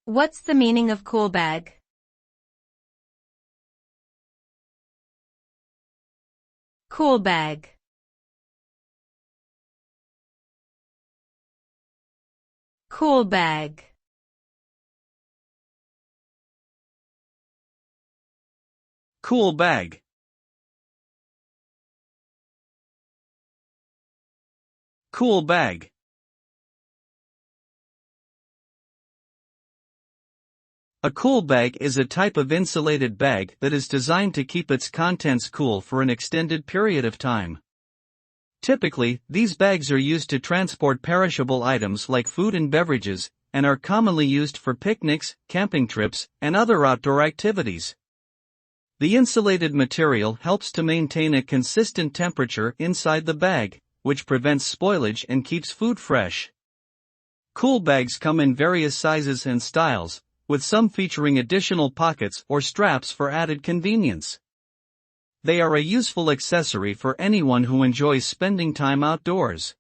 What's the meaning of cool bag? Cool bag. Cool bag. Cool bag. Cool bag. A cool bag is a type of insulated bag that is designed to keep its contents cool for an extended period of time. Typically, these bags are used to transport perishable items like food and beverages, and are commonly used for picnics, camping trips, and other outdoor activities. The insulated material helps to maintain a consistent temperature inside the bag, which prevents spoilage and keeps food fresh. Cool bags come in various sizes and styles, with some featuring additional pockets or straps for added convenience. They are a useful accessory for anyone who enjoys spending time outdoors.